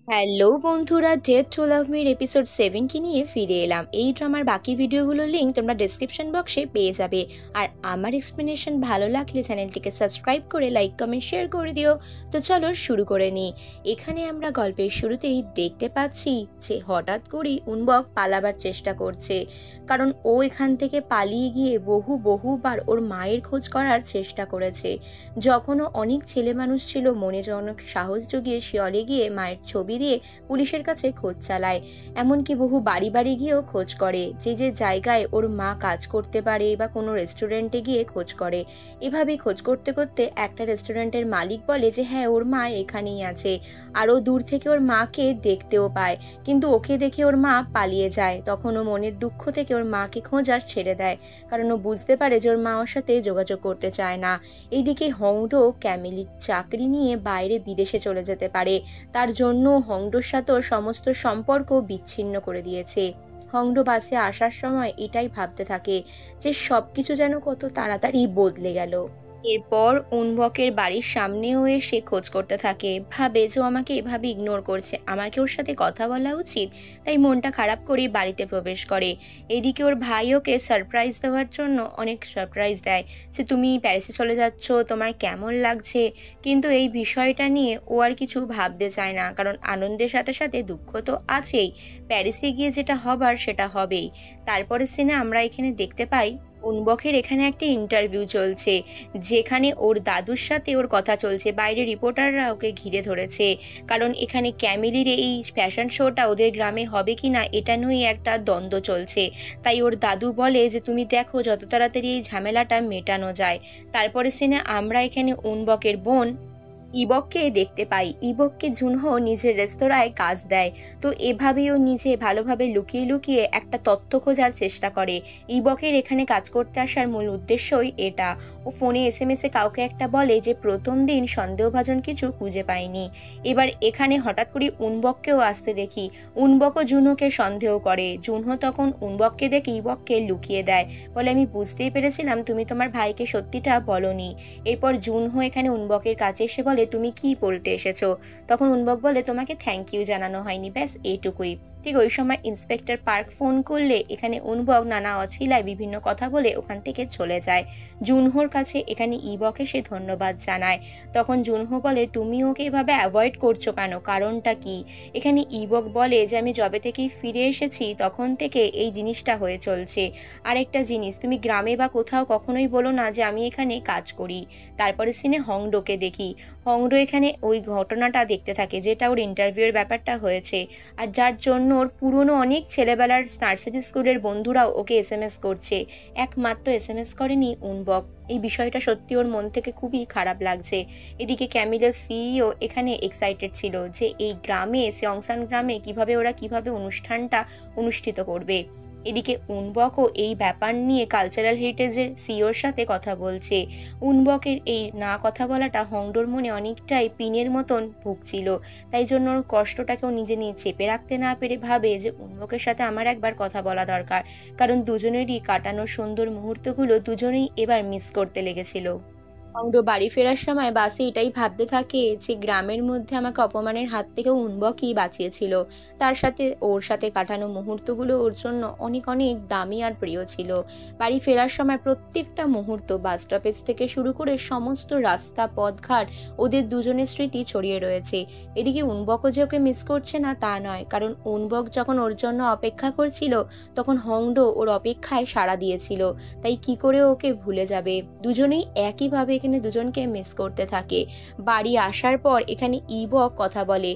Hello বন্ধুরা, date two লাভ Mir episode 7 কি নিয়ে ফিরে এলাম। এই ড্রামার বাকি ভিডিওগুলোর লিঙ্ক তোমরা ডেসক্রিপশন বক্সে পেয়ে যাবে। আর আমার এক্সপ্লেনেশন ভালো লাগলে চ্যানেলটিকে সাবস্ক্রাইব করে লাইক কমেন্ট শেয়ার করে দিও। তো চলো শুরু করে নিই। এখানে আমরা গল্পের শুরুতেই দেখতে পাচ্ছি যে হঠাৎ করেই উনবক পালাবার চেষ্টা করছে, কারণ ও এখান থেকে পালিয়ে গিয়ে বহুবার ওর মায়ের খোঁজ করার চেষ্টা করেছে। যখনও অনেক ছেলে মানুষ ছিল মনে অনেক সাহস জুগিয়ে শিয়লে গিয়ে মায়ের ছবি দিয়ে পুলিশের কাছে খোঁজ চালায়, এমনকি বহু বাড়ি বাড়ি গিয়েও খোঁজ করে যে যে জায়গায় ওর মা কাজ করতে পারে বা কোনো রেস্টুরেন্টে গিয়ে খোঁজ করে। এভাবেই খোঁজ করতে করতে একটা রেস্টুরেন্টের মালিক বলে যে হ্যাঁ ওর মা এখানেই আছে। আরও দূর থেকে ওর মাকে দেখতেও পায়, কিন্তু ওকে দেখে ওর মা পালিয়ে যায়। তখন ও মনের দুঃখ থেকে ওর মাকে খোঁজা ছেড়ে দেয়, কারণ ও বুঝতে পারে যে ওর মা ওর সাথে যোগাযোগ করতে চায় না। এইদিকে হংডো ক্যামিলির চাকরি নিয়ে বাইরে বিদেশে চলে যেতে পারে, তার জন্য হংডোর সাথে সমস্ত সম্পর্ক বিচ্ছিন্ন করে দিয়েছে। হংডো বাসে আসার সময় এটাই ভাবতে থাকে যে সবকিছু যেন কত তাড়াতাড়ি বদলে গেল। এরপর উনবকের বাড়ির সামনেও এসে খোঁজ করতে থাকে, ভাবে যে ও আমাকে এভাবে ইগনোর করছে, আমার কি ওর সাথে কথা বলা উচিত। তাই মনটা খারাপ করে বাড়িতে প্রবেশ করে। এদিকে ওর ভাই ওকে সারপ্রাইজ দেওয়ার জন্য অনেক সারপ্রাইজ দেয় যে তুমি প্যারিসে চলে যাচ্ছ, তোমার কেমন লাগছে। কিন্তু এই বিষয়টা নিয়ে ও আর কিছু ভাবতে চায় না, কারণ আনন্দের সাথে সাথে দুঃখ তো আছেই। প্যারিসে গিয়ে যেটা হবার সেটা হবেই। তারপরে সিনে আমরা এখানে দেখতে পাই উনবকের এখানে একটা ইন্টারভিউ চলছে, যেখানে ওর দাদুর সাথে ওর কথা চলছে। বাইরে রিপোর্টাররা ওকে ঘিরে ধরেছে, কারণ এখানে ক্যামিলির এই ফ্যাশন শোটা ওদের গ্রামে হবে কি না এটা নিয়েই একটা দ্বন্দ্ব চলছে। তাই ওর দাদু বলে যে তুমি দেখো যত তাড়াতাড়ি এই ঝামেলাটা মেটানো যায়। তারপরে সিনে আমরা এখানে উনবকের বোন ইবককে দেখতে পাই। ইবককে জুনহো নিজের রেস্তোরাঁয় কাজ দেয়, তো এভাবেই ও নিজে ভালোভাবে লুকিয়ে লুকিয়ে একটা তথ্য খোঁজার চেষ্টা করে। ইবকের এখানে কাজ করতে আসার মূল উদ্দেশ্যই এটা। ও ফোনে এসএমএসে কাউকে একটা বলে যে প্রথম দিন সন্দেহভাজন কিছু খুঁজে পায়নি। এবার এখানে হঠাৎ করে উনবককেও আসতে দেখি। উনবকও জুনহোকে সন্দেহ করে। জুনহো তখন উনবককে দেখে ইবককে লুকিয়ে দেয়, বলে আমি বুঝতেই পেরেছিলাম তুমি তোমার ভাইকে সত্যিটা বলনি। এরপর জুনহো এখানে উনবকের কাছে এসে বলে তুমি কি বলতে এসেছো। তখন উনবক বলে তোমাকে থ্যাংক ইউ জানানো হয়নি, ব্যাস এইটুকুই। ঠিক ওই সময় ইন্সপেক্টর পার্ক ফোন করলে এখানে উনবক নানা অছিলায় বিভিন্ন কথা বলে ওখান থেকে চলে যায়। জুনহোর কাছে এখানে ইবক এসে ধন্যবাদ জানায়। তখন জুনহো বলে তুমি ওকে এভাবে অ্যাভয়েড করছো কেন, কারণটা কি। এখানে ইবক বলে যে আমি যবে থেকেই ফিরে এসেছি তখন থেকে এই জিনিসটা হয়ে চলছে। আরেকটা জিনিস, তুমি গ্রামে বা কোথাও কখনোই বলো না যে আমি এখানে কাজ করি। তারপরে সিনে হংডোকে দেখি। হংডো এখানে ওই ঘটনাটা দেখতে থাকে যেটা ওর ইন্টারভিউয়ের ব্যাপারটা হয়েছে, আর যার জন্য ওর পুরনো অনেক ছেলেবেলার নার্সারি স্কুলের বন্ধুরাও ওকে এসএমএস করছে, একমাত্র এসএমএস করেনি উনবক। এই বিষয়টা সত্যি ওর মন থেকে খুবই খারাপ লাগছে। এদিকে ক্যামিলের সিইও এখানে এক্সাইটেড ছিল যে এই গ্রামে সেংসান গ্রামে কিভাবে অনুষ্ঠানটা অনুষ্ঠিত করবে। এদিকে উনবকও এই ব্যাপার নিয়ে কালচারাল হেরিটেজের সিওর সাথে কথা বলছে। উনবকের এই না কথা বলাটা হংডোর মনে অনেকটাই পিনের মতন ভুগছিল, তাই জন্য ওর কষ্টটাকেও নিজে নিয়ে চেপে রাখতে না পেরে ভাবে যে উনবকের সাথে আমার একবার কথা বলা দরকার, কারণ দুজনেরই কাটানো সুন্দর মুহূর্তগুলো দুজনেই এবার মিস করতে লেগেছিল। হংডো বাড়ি ফেরার সময় বাসে এটাই ভাবতে থাকে যে গ্রামের মধ্যে আমাকে অপমানের হাত থেকে উনবকই বাঁচিয়েছিল। তার সাথে ওর সাথে কাটানো মুহূর্তগুলো ওর জন্য অনেক অনেক দামি আর প্রিয় ছিল। বাড়ি ফেরার সময় প্রত্যেকটা মুহূর্ত, বাস স্টপেজ থেকে শুরু করে সমস্ত রাস্তা পথঘাট ওদের দুজনের স্মৃতি ছড়িয়ে রয়েছে। এদিকে উনবকও যে ওকে মিস করছে না তা নয়, কারণ উনবক যখন ওর জন্য অপেক্ষা করছিল তখন হংডো ওর অপেক্ষায় সাড়া দিয়েছিল, তাই কি করে ওকে ভুলে যাবে। দুজনেই একইভাবে এখানে দুজনকে মিস করতে থাকে। বাড়ি আসার পর এখানে ইবক কথা বলে।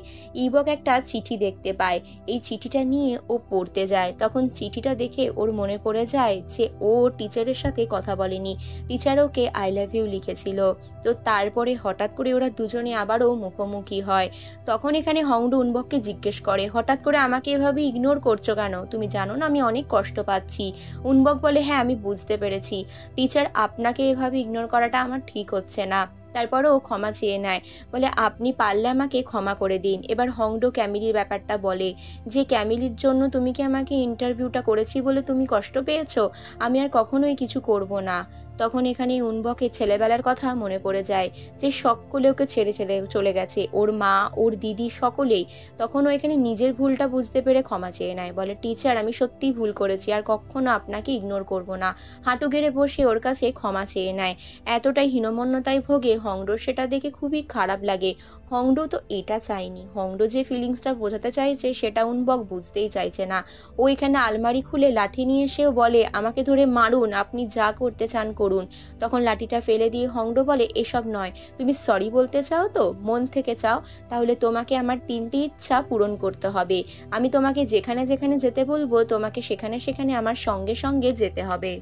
ইবক একটা চিঠি দেখতে পায়, এই চিঠিটা নিয়ে ও পড়তে যায়। তখন চিঠিটা দেখে ওর মনে পড়ে যায় যে ও টিচারের সাথে কথা বলেনি, টিচার ওকে আই লাভ ইউ লিখেছিল। তো তারপরে হঠাৎ করে ওরা দুজনে আবারও মুখোমুখি হয়। তখন এখানে হংডো উনবককে জিজ্ঞেস করে হঠাৎ করে আমাকে এভাবে ইগনোর করছো কেন, তুমি জানো না আমি অনেক কষ্ট পাচ্ছি। উনবক বলে হ্যাঁ আমি বুঝতে পেরেছি, টিচার আপনাকে এভাবে ইগনোর করাটা আমার ঠিক হচ্ছে না। তারপরও ক্ষমা চেয়ে নেয়, বলে আপনি পারলে আমাকে ক্ষমা করে দিন। এবার হংডো ক্যামিলির ব্যাপারটা বলে যে ক্যামিলির জন্য তুমি কি আমাকে ইন্টারভিউটা করেছি বলে তুমি কষ্ট পেয়েছো, আমি আর কখনোই কিছু করব না। তখন এখানে উনবকে ছেলেবেলার কথা মনে পড়ে যায়, যে সকলে ওকে ছেড়ে চলে গেছে, ওর মা, ওর দিদি, সকলেই। তখন ও এখানে নিজের ভুলটা বুঝতে পেরে ক্ষমা চেয়ে নেয়, বলে টিচার আমি সত্যিই ভুল করেছি, আর কখনো আপনাকে ইগনোর করব না। হাঁটু গেড়ে বসে ওর কাছে ক্ষমা চেয়ে নেয়। এতটাই হীনমন্যতায় ভোগে হংডোর, সেটা দেখে খুবই খারাপ লাগে। হংডো তো এটা চায়নি, হংডো যে ফিলিংসটা বোঝাতে চাইছে সেটা উনবক বুঝতেই চাইছে না। ও এখানে আলমারি খুলে লাঠি নিয়ে এসেও বলে আমাকে ধরে মারুন, আপনি যা করতে চান করুন। তখন লাঠিটা ফেলে দিয়ে হংডো বলে এসব নয়, তুমি সরি বলতে চাও তো, মন থেকে চাও, তাহলে তোমাকে আমার 3টি ইচ্ছা পূরণ করতে হবে। আমি তোমাকে যেখানে যেখানে যেতে বলবো তোমাকে সেখানে সেখানে আমার সঙ্গে সঙ্গে যেতে হবে।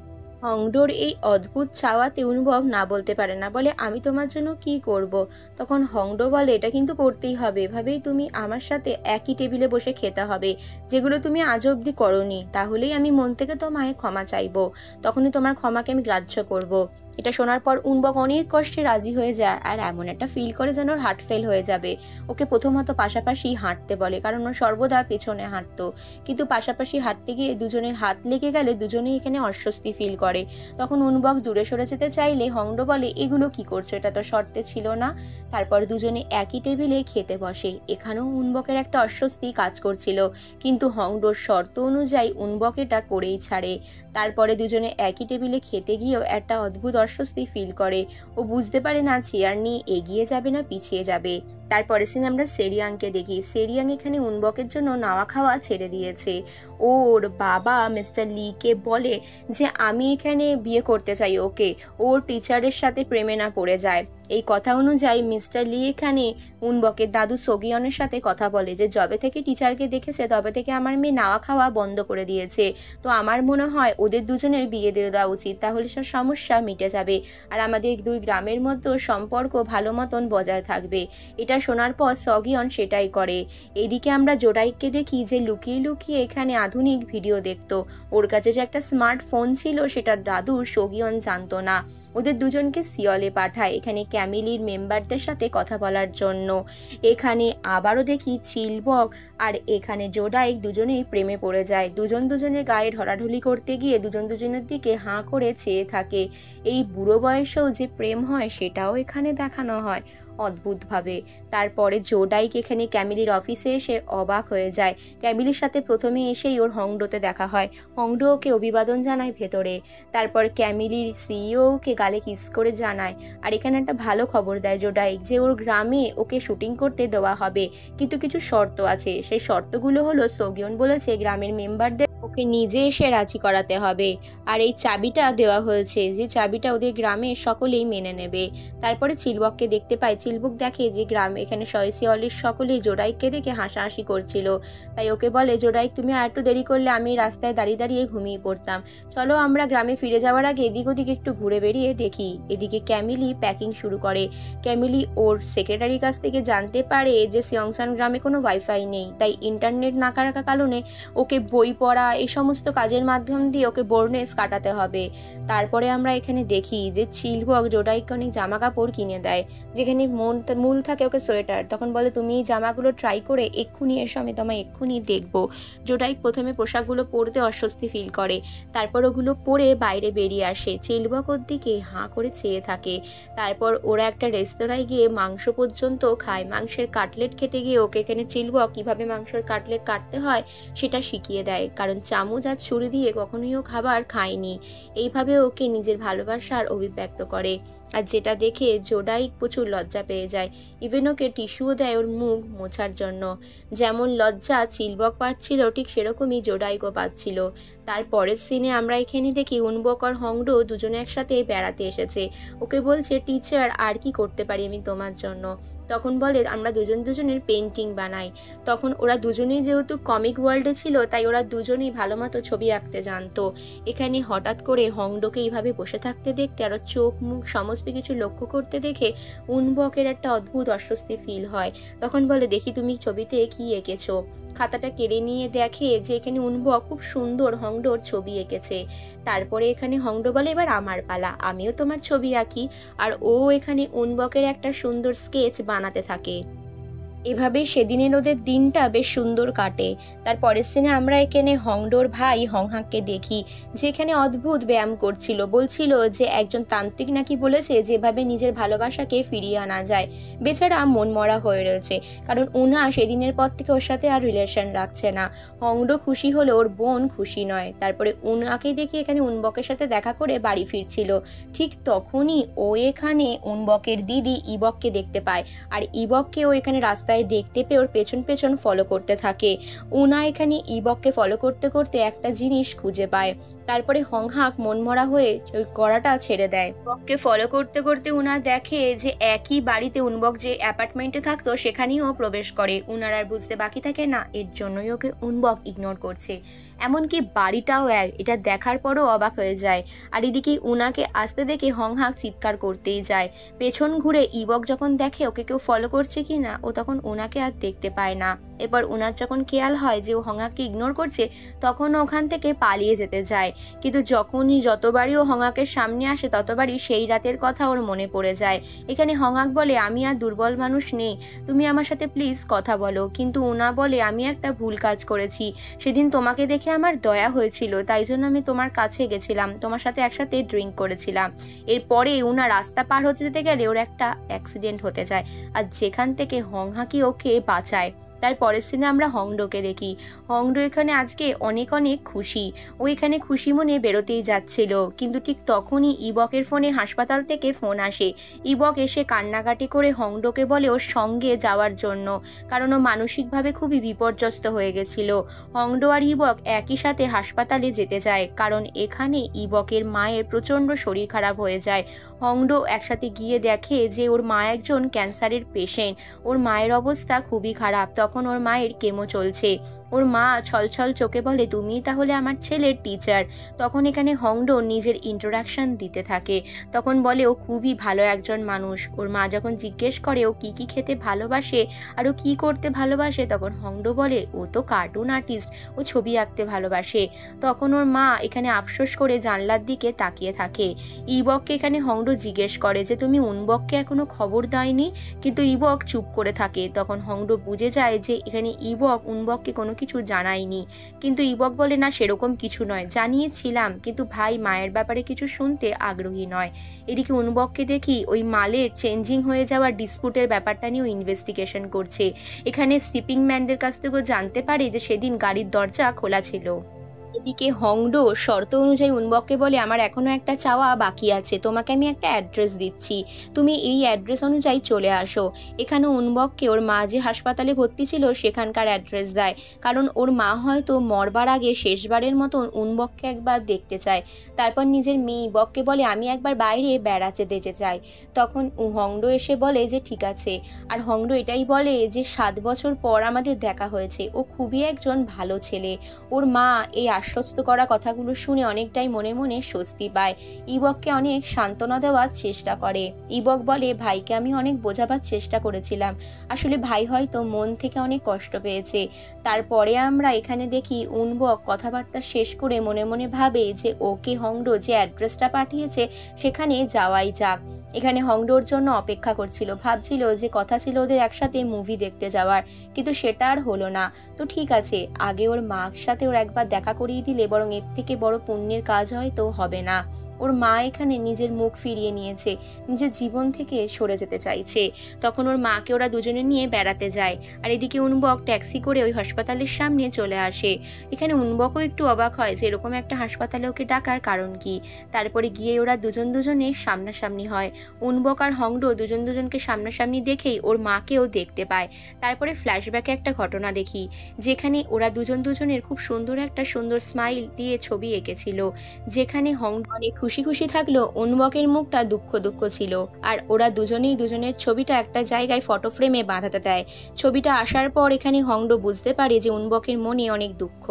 হংডোর এই অদ্ভুত চাওয়াতে উনবক না বলতে পারে না, বলে আমি তোমার জন্য কি করব। তখন হংডো বলে এটা কিন্তু করতেই হবে, এভাবেই তুমি আমার সাথে একই টেবিলে বসে খেতে হবে, যেগুলো তুমি আজ অবধি করোনি, তাহলেই আমি মন থেকে তোমায় ক্ষমা চাইবো, তখনই তোমার ক্ষমাকে আমি গ্রাহ্য করব। এটা শোনার পর উনবক অনেক কষ্টে রাজি হয়ে যায়, আর এমন একটা ফিল করে যেন ওর হার্ট ফেল হয়ে যাবে। ওকে প্রথমত পাশাপাশি হাঁটতে বলে, কারণ ও সর্বদা পেছনে হাঁটতো, কিন্তু পাশাপাশি হাঁটতে গিয়ে দুজনের হাত লেগে গেলে দুজনেই এখানে অস্বস্তি ফিল করে। তখন উনবক দূরে সরে যেতে চাইলে হংডো বলে এগুলো কি করছো, এটা তো শর্তে ছিল না। তারপর দুজনে একই টেবিলে খেতে বসে। এখানেও উনবকের একটা অস্বস্তি কাজ করছিল, কিন্তু হংডোর শর্ত অনুযায়ী উনবক এটা করেই ছাড়ে। তারপরে দুজনে একই টেবিলে খেতে গিয়েও একটা অদ্ভুত অস্বস্তি ফিল করে। ও বুঝতে পারে না চেয়ার নিয়ে এগিয়ে যাবে না পিছিয়ে যাবে। তারপরে সিন আমরা সেরিয়াংকে দেখি। সেরিয়াং এখানে উনবকের জন্য নাওয়া খাওয়া ছেড়ে দিয়েছে। ওর বাবা মিস্টার লিকে বলে যে আমি এখানে বিয়ে করতে চাই ওকে, ওর টিচারের সাথে প্রেমে না পড়ে যায়। এই কথা অনুযায়ী মিস্টার লি এখানে উনবকের দাদু সোগিয়নের সাথে কথা বলে যে যবে থেকে টিচারকে দেখেছে তবে থেকে আমার মেয়ে নাওয়া খাওয়া বন্ধ করে দিয়েছে, তো আমার মনে হয় ওদের দুজনের বিয়ে দিয়ে দেওয়া উচিত, তাহলে সব সমস্যা মিটে যাবে, আর আমাদের দুই গ্রামের মধ্যে সম্পর্ক ভালো মতন বজায় থাকবে। এটা শোনার পর সগিয়ন সেটাই করে। এদিকে আমরা জোডাইককে দেখি যে লুকিয়ে লুকিয়ে এখানে আধুনিক ভিডিও দেখতো। ওর কাছে যে একটা স্মার্টফোন ছিল সেটা দাদু সোগিয়ন জানতো না। ওদের দুজনকে সিওলে পাঠায় এখানে ক্যামিলির মেম্বারদের সাথে কথা বলার জন্য। এখানে আবারও দেখি চিলবক আর এখানে জোডাইক দুজনেই প্রেমে পড়ে যায়। দুজন দুজনের গায়ে ঢলাঢলি করতে গিয়ে দুজন দুজনের দিকে হাঁ করে চেয়ে থাকে। এই বুড়ো বয়সেও যে প্রেম হয় সেটাও এখানে দেখানো হয় অদ্ভুতভাবে। তারপরে জোডাইক এখানে ক্যামিলির অফিসে এসে অবাক হয়ে যায়। ক্যামিলির সাথে প্রথমে এসেই ওর হংডোতে দেখা হয়। হংডো ওকে অভিবাদন জানায় ভেতরে। তারপর ক্যামিলির সিইওকে গালে কিস করে জানায়। আর এখানে একটা ভালো খবর দেয় জোডাইক যে ওর গ্রামে ওকে শুটিং করতে দেওয়া হবে, কিন্তু কিছু শর্ত আছে। সেই শর্তগুলো হলো সোগিয়ন বলেছে গ্রামের মেম্বারদের ওকে নিজে এসে রাজি করাতে হবে, আর এই চাবিটা দেওয়া হয়েছে যে চাবিটা ওদের গ্রামে সকলেই মেনে নেবে। তারপরে চিলবককে দেখতে পায়। চিলবক দেখে যে গ্রাম এখানে সিওলের সকলেই জোডাইককে দেখে হাসাহাসি করছিল। তাই ওকে বলে জোডাইক তুমি আর একটু দেরি করলে আমি রাস্তায় দাঁড়িয়ে দাঁড়িয়ে ঘুমিয়ে পড়তাম, চলো আমরা গ্রামে ফিরে যাওয়ার আগে এদিক ওদিক একটু ঘুরে বেরিয়ে দেখি। এদিকে ক্যামিলি প্যাকিং শুরু করে। ক্যামিলি ওর সেক্রেটারির কাছ থেকে জানতে পারে যে সিয়ংসান গ্রামে কোনো ওয়াইফাই নেই, তাই ইন্টারনেট না থাকার কারণে ওকে বই পড়া এই সমস্ত কাজের মাধ্যম দিয়ে ওকে বোর্নেস কাটাতে হবে। তারপরে আমরা এখানে দেখি যে চিলবক জোডাইককে অনেক জামা কাপড় কিনে দেয়, যেখানে মূল থাকে ওকে সোয়েটার। তখন বলে তুমি এই জামাগুলো ট্রাই করে এক্ষুনি এসো, আমি তোমায় এক্ষুনি দেখবো। জোডাইক প্রথমে পোশাকগুলো পরতে অস্বস্তি ফিল করে, তারপর ওগুলো পরে বাইরে বেরিয়ে আসে। চিলবক ওর দিকে হাঁ করে চেয়ে থাকে। তারপর ওরা একটা রেস্তোরাঁয় গিয়ে মাংস পর্যন্ত খায়। মাংসের কাটলেট খেতে গিয়ে ওকে এখানে চিলবক কিভাবে মাংসের কাটলেট কাটতে হয় সেটা শিখিয়ে দেয়, কারণ চামচ আর ছুরি দিয়ে কখনোই ও খাবার খায়নি। এইভাবে ওকে নিজের ভালোবাসার অভিব্যক্ত করে, আর যেটা দেখে জোডাইক প্রচুর লজ্জা পেয়ে যায়। ইভেন ওকে টিস্যুও দেয় ওর মুখ মোছার জন্য। যেমন লজ্জা চিলবক পাচ্ছিল ঠিক সেরকমই জোডাইকও পাচ্ছিল। তারপরের সিনে আমরা এখানে দেখি উনবক আর হংডো দুজনে একসাথে বেড়াতে এসেছে। ওকে বলছে টিচার আর কি করতে পারি আমি তোমার জন্য। তখন বলে আমরা দুজনের পেন্টিং বানাই। তখন ওরা দুজনেই যেহেতু কমিক ওয়ার্ল্ডে ছিল তাই ওরা দুজনেই ভালো মতো ছবি আঁকতে জানতো। এখানে হঠাৎ করে হংডোকে এইভাবে বসে থাকতে দেখতে আর চোখ মুখ সমস্ত কিছু লক্ষ্য করতে দেখে উনবকের একটা অদ্ভুত অস্বস্তি ফিল হয়। তখন বলে দেখি তুমি ছবিতে কি এঁকেছো। খাতাটা কেড়ে নিয়ে দেখে যে এখানে উনবক খুব সুন্দর হংডোর ছবি এঁকেছে। তারপরে এখানে হংডো বলে এবার আমার পালা, আমিও তোমার ছবি আঁকি। আর ও এখানে উনবকের একটা সুন্দর স্কেচ বানাতে থাকে। এভাবেই সেদিনের ওদের দিনটা বেশ সুন্দর কাটে। তার পরের সিনে আমরা এখানে হংডোর ভাই হংহাককে দেখি, যেখানে অদ্ভুত ব্যায়াম করছিল। বলছিল যে একজন তান্ত্রিক নাকি বলেছে যেভাবে নিজের ভালোবাসাকে ফিরিয়ে আনা যায়। বেচারা মন মরা হয়ে রয়েছে, কারণ উনা সেদিনের পর থেকে ওর সাথে আর রিলেশন রাখছে না। হংডো খুশি হলে ওর বোন খুশি নয়। তারপরে উনাকে দেখি এখানে উনবকের সাথে দেখা করে বাড়ি ফিরছিল। ঠিক তখনই ও এখানে উনবকের দিদি ইবককে দেখতে পায়, আর ইবককেও এখানে রাস্তায় দেখতে পেয়ে ওর পেছন পেছন ফলো করতে থাকে। উনা এখানে ইবককে ফলো করতে করতে একটা জিনিস খুঁজে পায়। তারপরে হংহাক মনমরা হয়ে ওই কড়াটা ছেড়ে দেয়। ইবককে ফলো করতে করতে উনা দেখে যে একই বাড়িতে উনবক যে অ্যাপার্টমেন্টে থাকতো সেখানেও প্রবেশ করে। উনার আর বুঝতে বাকি থাকে না এর জন্যই ওকে উনবক ইগনোর করছে। এমনকি বাড়িটাও এক, এটা দেখার পরও অবাক হয়ে যায়। আর এদিকে উনাকে আসতে দেখে হংহাক চিৎকার করতেই যায়। পেছন ঘুরে ইবক যখন দেখে ওকে কেউ ফলো করছে কি না, ও তখন উনাকে আর দেখতে পায় না। এরপর উনার যখন খেয়াল হয় যে ও হংহাককে ইগনোর করছে, তখন ওখান থেকে পালিয়ে যেতে যায়। কিন্তু যতবারই ও হংহাকের সামনে আসে ততবারই সেই রাতের কথা ওর মনে পড়ে যায়। এখানে হংহাক বলে, আমি আর দুর্বল মানুষ নেই, তুমি আমার সাথে প্লিজ কথা বলো। কিন্তু উনা বলে, আমি একটা ভুল কাজ করেছি, সেদিন তোমাকে দেখে আমার দয়া হয়েছিল, তাই জন্য আমি তোমার কাছে গেছিলাম, তোমার সাথে একসাথে ড্রিঙ্ক করেছিলাম। এরপরে উনা রাস্তা পার হতে যেতে গেলে ওর একটা অ্যাক্সিডেন্ট হতে যায়, আর যেখান থেকে হংহাকই ওকে বাঁচায়। তার পরের সিনে আমরা হংডোকে দেখি। হংডো এখানে আজকে অনেক অনেক খুশি। ও এখানে খুশি মনে বেরোতেই যাচ্ছিল, কিন্তু ঠিক তখনই ইবকের ফোনে হাসপাতাল থেকে ফোন আসে। ইবক এসে কান্নাকাটি করে হংডোকে বলে ওর সঙ্গে যাওয়ার জন্য, কারণ ও মানসিকভাবে খুবই বিপর্যস্ত হয়ে গেছিল। হংডো আর ইবক একই সাথে হাসপাতালে যেতে যায়, কারণ এখানে ইবকের মায়ের প্রচণ্ড শরীর খারাপ হয়ে যায়। হংডো একসাথে গিয়ে দেখে যে ওর মা একজন ক্যান্সারের পেশেন্ট, ওর মায়ের অবস্থা খুবই খারাপ। তখন ওর মায়ের কেমো চলছে। ওর মা ছলছল চোখে বলে, তুমি তাহলে আমার ছেলের টিচার। তখন এখানে হংডো নিজের ইন্ট্রোডাকশন দিতে থাকে। তখন বলে ও খুবই ভালো একজন মানুষ। ওর মা যখন জিজ্ঞেস করে ও কি কি খেতে ভালোবাসে আর ও কি করতে ভালোবাসে, তখন হংডো বলে ও তো কার্টুন আর্টিস্ট, ও ছবি আঁকতে ভালোবাসে। তখন ওর মা এখানে আফসোস করে জানলার দিকে তাকিয়ে থাকে। ইবককে এখানে হংডো জিজ্ঞেস করে যে তুমি উনবককে এখনো খবর দেয়নি, কিন্তু ইবক চুপ করে থাকে। তখন হংডো বুঝে যায় যে এখানে ইবক উনবককে কোনো কিছু জানায়নি। কিন্তু ইবক বলে, না সেরকম কিছু নয়, জানিয়েছিলাম, কিন্তু ভাই মায়ের ব্যাপারে কিছু শুনতে আগ্রহী নয়। এদিকে উনবককে দেখি ওই মালের চেঞ্জিং হয়ে যাওয়ার ডিসপুটের ব্যাপারটা নিয়েও ইনভেস্টিগেশন করছে। এখানে শিপিং ম্যানদের কাছ থেকেও জানতে পারে যে সেদিন গাড়ির দরজা খোলা ছিল। এদিকে হংডো শর্ত অনুযায়ী উনবককে বলে, আমার এখনো একটা চাওয়া বাকি আছে, তোমাকে আমি একটা অ্যাড্রেস দিচ্ছি, তুমি এই অ্যাড্রেস অনুযায়ী চলে আসো। এখানে উনবককে ওর মা যে হাসপাতালে ভর্তি ছিল সেখানকার অ্যাড্রেস দেয়, কারণ ওর মা হয়তো মরবার আগে শেষবারের মতন উনবককে একবার দেখতে চায়। তারপর নিজের মেয়ে ইবককে বলে, আমি একবার বাইরে বেড়াতে যেতে চাই। তখন হংডো এসে বলে যে ঠিক আছে। আর হংডো এটাই বলে যে 7 বছর পর আমাদের দেখা হয়েছে, ও খুবই একজন ভালো ছেলে। ওর মা এই আশ্বস্ত করা কথাগুলো শুনে অনেকটাই মনে মনে স্বস্তি পায়। ইবককে অনেক সান্ত্বনা দেওয়ার চেষ্টা করে। ইবক বলে, ভাইকে আমি অনেক বোঝাবার চেষ্টা করেছিলাম, আসলে ভাই হয়তো মন থেকে অনেক কষ্ট পেয়েছে। তারপরে আমরা এখানে দেখি উনবক কথাবার্তা শেষ করে মনে মনে ভাবে যে ওকে হংডো যে অ্যাড্রেসটা পাঠিয়েছে সেখানে যাওয়াই যাক। এখানে হংডোর জন্য অপেক্ষা করছিল, ভাবছিল যে কথা ছিল ওদের একসাথে মুভি দেখতে যাওয়ার, কিন্তু সেটা আর হলো না। তো ঠিক আছে, আগে ওর মার সাথে ওর একবার দেখা করিয়ে দিলে বরং এর থেকে বড় পুণ্যের কাজ হয়তো হবে না। ওর মা এখানে নিজের মুখ ফিরিয়ে নিয়েছে, নিজের জীবন থেকে সরে যেতে চাইছে। তখন ওর মাকে ওরা দুজনে নিয়ে বেড়াতে যায়। আর এদিকে উনবক ট্যাক্সি করে ওই হাসপাতালের সামনে চলে আসে। এখানে উনবকও একটু অবাক হয় যে এরকম একটা হাসপাতালে ওকে ডাকার কারণ কি। তারপরে গিয়ে ওরা দুজনে সামনাসামনি হয়। উনবক আর হংডো দুজনকে সামনাসামনি দেখেই ওর মাকেও দেখতে পায়। তারপরে ফ্ল্যাশব্যাকে একটা ঘটনা দেখি, যেখানে ওরা দুজনের খুব সুন্দর স্মাইল দিয়ে ছবি এঁকেছিল, যেখানে হংডো অনেক খুশি খুশি থাকলো, উনবকের মুখটা দুঃখ ছিল। আর ওরা দুজনেই দুজনের ছবিটা একটা জায়গায় ফটো ফ্রেমে বাঁধাতে দেয়। ছবিটা আসার পর এখানে হংডো বুঝতে পারে যে উনবকের মনে অনেক দুঃখ।